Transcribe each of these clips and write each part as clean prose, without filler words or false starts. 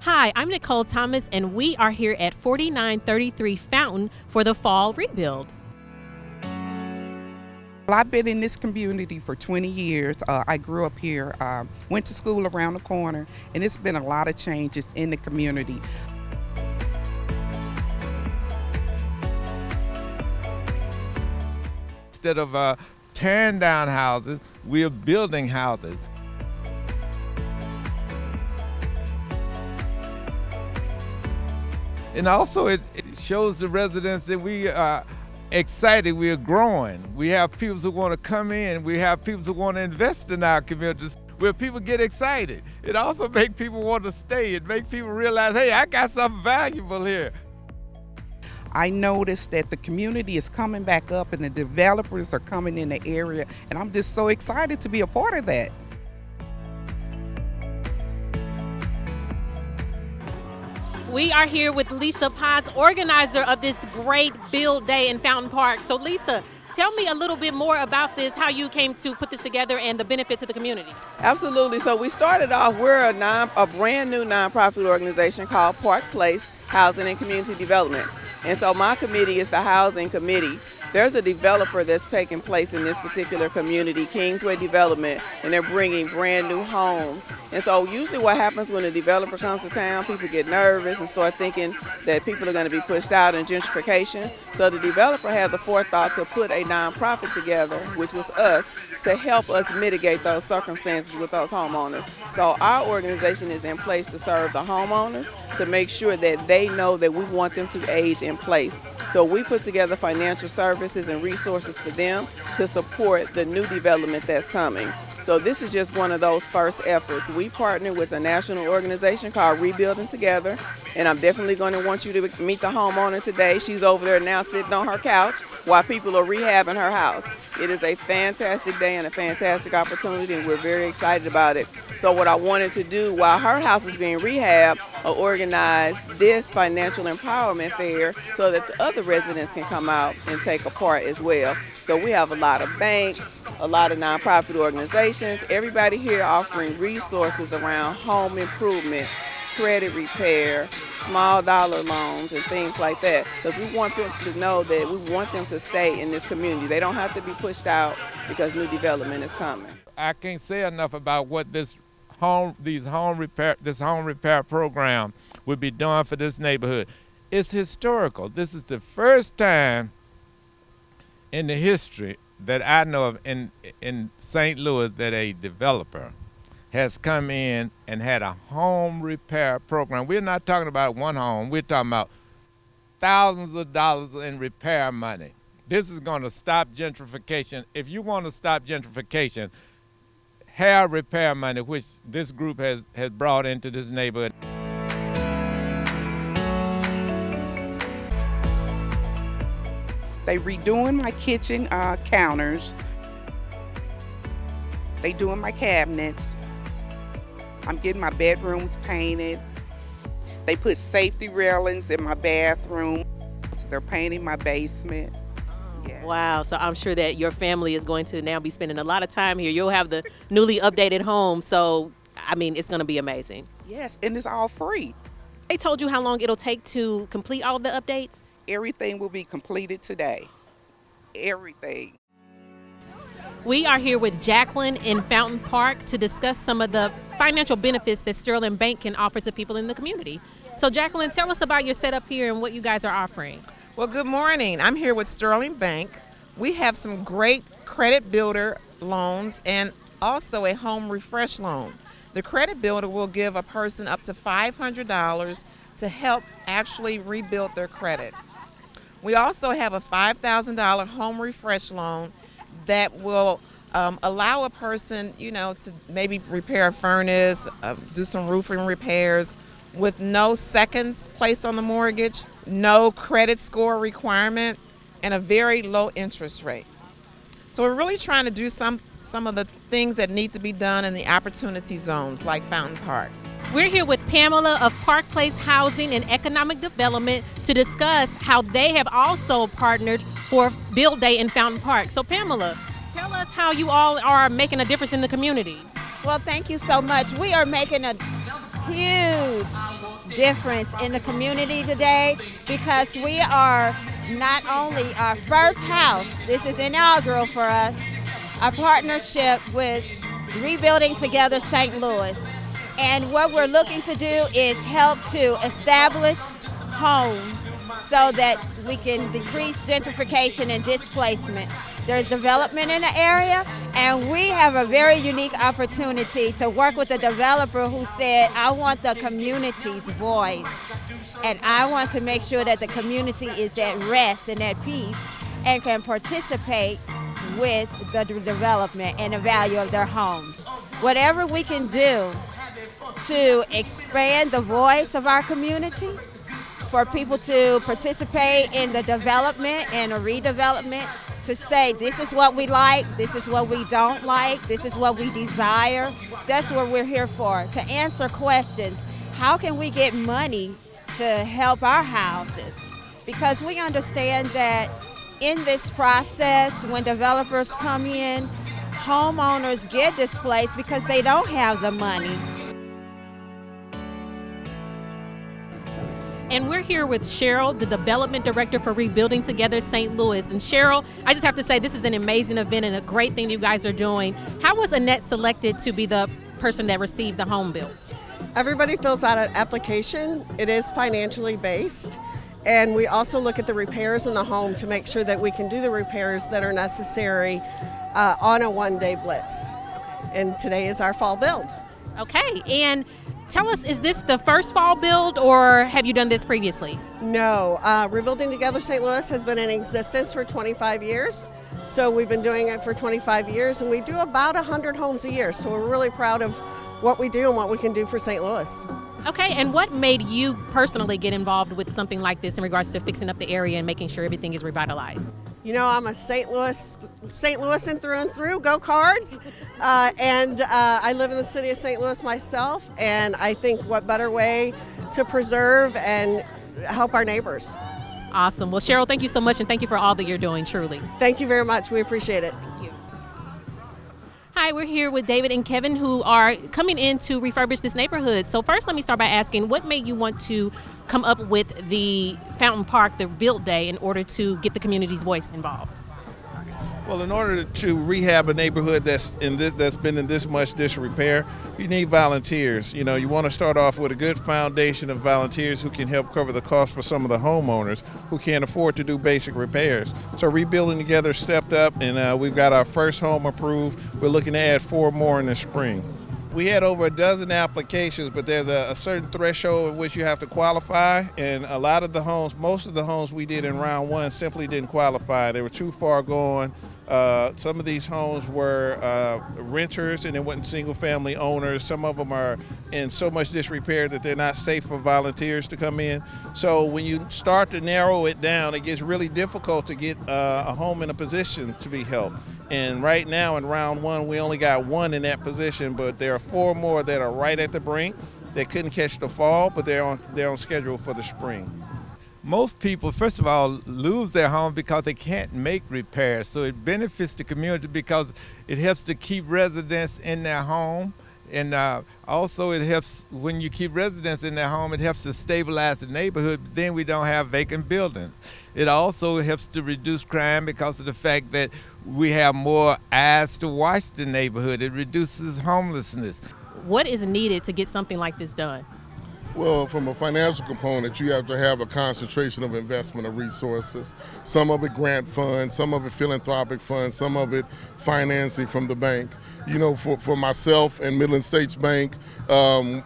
Hi, I'm Nicole Thomas, and we are here at 4933 Fountain for the Fall Rebuild. Well, I've been in this community for 20 years. I grew up here, went to school around the corner, and it's been a lot of changes in the community. Instead of tearing down houses, we are building houses. And also it shows the residents that we are excited, we are growing. We have people who want to come in, we have people who want to invest in our communities, where people get excited. It also makes people want to stay. It makes people realize, hey, I got something valuable here. I noticed that the community is coming back up and the developers are coming in the area, and I'm just so excited to be a part of that. We are here with Lisa Potts, organizer of this great build day in Fountain Park. So Lisa, tell me a little bit more about this, how you came to put this together and the benefit to the community. Absolutely. So we started off, we're a brand new nonprofit organization called Park Place Housing and Community Development. And so my committee is the Housing Committee. There's a developer that's taking place in this particular community, Kingsway Development, and they're bringing brand new homes. And so usually what happens when a developer comes to town, people get nervous and start thinking that people are going to be pushed out in gentrification. So the developer had the forethought to put a nonprofit together, which was us, to help us mitigate those circumstances with those homeowners. So our organization is in place to serve the homeowners, to make sure that they know that we want them to age in place. So we put together financial services and resources for them to support the new development that's coming. So this is just one of those first efforts. We partner with a national organization called Rebilding Together, and I'm definitely going to want you to meet the homeowner today. She's over there now sitting on her couch while people are rehabbing her house. It is a fantastic day and a fantastic opportunity, and we're very excited about it. So what I wanted to do while her house is being rehabbed, organize this financial empowerment fair so that the other residents can come out and take a part as well. So we have a lot of banks, a lot of nonprofit organizations, everybody here offering resources around home improvement, credit repair, small dollar loans and things like that, because we want them to know that we want them to stay in this community. They don't have to be pushed out because new development is coming. I can't say enough about what this home repair program would be doing for this neighborhood. It's historical. This is the first time in the history that I know of in St. Louis that a developer has come in and had a home repair program. We're not talking about one home. We're talking about thousands of dollars in repair money. This is going to stop gentrification. If you want to stop gentrification, have repair money, which this group has brought into this neighborhood. They redoing my kitchen counters. They doing my cabinets. I'm getting my bedrooms painted. They put safety railings in my bathroom. They're painting my basement. Yeah. Wow, so I'm sure that your family is going to now be spending a lot of time here. You'll have the newly updated home, so I mean, it's going to be amazing. Yes, and it's all free. They told you how long it'll take to complete all the updates? Everything will be completed today. Everything. We are here with Jacqueline in Fountain Park to discuss some of the financial benefits that Sterling Bank can offer to people in the community. So Jacqueline, tell us about your setup here and what you guys are offering. Well, good morning. I'm here with Sterling Bank. We have some great credit builder loans and also a home refresh loan. The credit builder will give a person up to $500 to help actually rebuild their credit. We also have a $5,000 home refresh loan that will allow a person, to maybe repair a furnace, do some roofing repairs with no seconds placed on the mortgage, no credit score requirement, and a very low interest rate. So we're really trying to do some of the things that need to be done in the opportunity zones like Fountain Park. We're here with Pamela of Park Place Housing and Economic Development to discuss how they have also partnered for Build Day in Fountain Park. So Pamela, tell us how you all are making a difference in the community. Well, thank you so much. We are making a huge difference in the community today because we are not only our first house, this is inaugural for us, a partnership with Rebuilding Together St. Louis. And what we're looking to do is help to establish homes so that we can decrease gentrification and displacement. There's development in the area, and we have a very unique opportunity to work with a developer who said, I want the community's voice, and I want to make sure that the community is at rest and at peace and can participate with the development and the value of their homes. Whatever we can do to expand the voice of our community, for people to participate in the development and the redevelopment, to say this is what we like, this is what we don't like, this is what we desire. That's what we're here for, to answer questions. How can we get money to help our houses? Because we understand that in this process, when developers come in, homeowners get displaced because they don't have the money. And we're here with Cheryl, the Development Director for Rebuilding Together St. Louis. And Cheryl, I just have to say this is an amazing event and a great thing you guys are doing. How was Annette selected to be the person that received the home built? Everybody fills out an application. It is financially based. And we also look at the repairs in the home to make sure that we can do the repairs that are necessary on a one-day blitz. And today is our fall build. Okay, and tell us, is this the first fall build or have you done this previously? No, Rebuilding Together St. Louis has been in existence for 25 years. So we've been doing it for 25 years and we do about 100 homes a year. So we're really proud of what we do and what we can do for St. Louis. Okay, and what made you personally get involved with something like this in regards to fixing up the area and making sure everything is revitalized? You know, I'm a St. Louisan through and through, go Cards. And I live in the city of St. Louis myself, and I think what better way to preserve and help our neighbors. Awesome. Well, Cheryl, thank you so much, and thank you for all that you're doing, truly. Thank you very much. We appreciate it. Thank you. Hi, we're here with David and Kevin, who are coming in to refurbish this neighborhood. So first, let me start by asking, what made you want to come up with the Fountain Park, the Build Day, in order to get the community's voice involved? Well, in order to rehab a neighborhood that's been in this much disrepair, you need volunteers. You know, you want to start off with a good foundation of volunteers who can help cover the cost for some of the homeowners who can't afford to do basic repairs. So Rebuilding Together stepped up, and we've got our first home approved. We're looking to add 4 more in the spring. We had over a dozen applications, but there's a certain threshold at which you have to qualify, and a lot of the homes, most of the homes we did in round 1 simply didn't qualify. They were too far gone. Some of these homes were renters and they weren't single family owners. Some of them are in so much disrepair that they're not safe for volunteers to come in. So when you start to narrow it down, it gets really difficult to get a home in a position to be helped. And right now in round 1, we only got 1 in that position, but there are 4 more that are right at the brink. They couldn't catch the fall, but they're on schedule for the spring. Most people, first of all, lose their home because they can't make repairs. So it benefits the community because it helps to keep residents in their home. And also it helps, when you keep residents in their home, it helps to stabilize the neighborhood. Then we don't have vacant buildings. It also helps to reduce crime because of the fact that we have more eyes to watch the neighborhood. It reduces homelessness. What is needed to get something like this done? Well, from a financial component, you have to have a concentration of investment of resources. Some of it grant funds, some of it philanthropic funds, some of it financing from the bank. You know, for myself and Midland States Bank,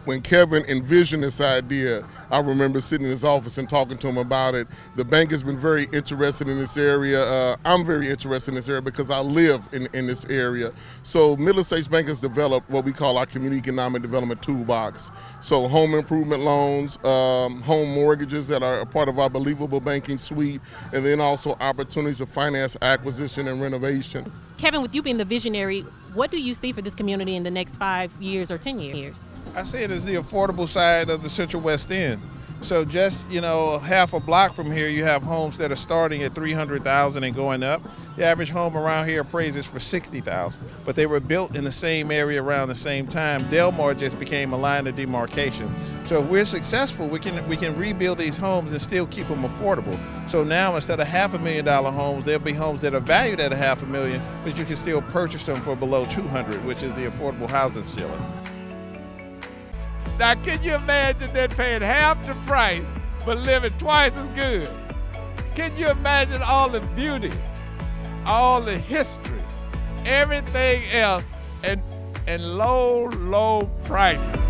when Kevin envisioned this idea, I remember sitting in his office and talking to him about it. The bank has been very interested in this area. I'm very interested in this area because I live in this area. So Midland States Bank has developed what we call our Community Economic Development Toolbox. So home improvement loans, home mortgages that are a part of our Believable Banking Suite, and then also opportunities to finance acquisition and renovation. Kevin, with you being the visionary, what do you see for this community in the next 5 years or 10 years? I see it as the affordable side of the Central West End. So just, half a block from here, you have homes that are starting at $300,000 and going up. The average home around here appraises for $60,000, but they were built in the same area around the same time. Delmar just became a line of demarcation. So if we're successful, we can rebuild these homes and still keep them affordable. So now instead of $500,000 homes, there'll be homes that are valued at $500,000, but you can still purchase them for below $200,000, which is the affordable housing ceiling. Now, can you imagine that paying half the price but living twice as good? Can you imagine all the beauty, all the history, everything else, and low prices?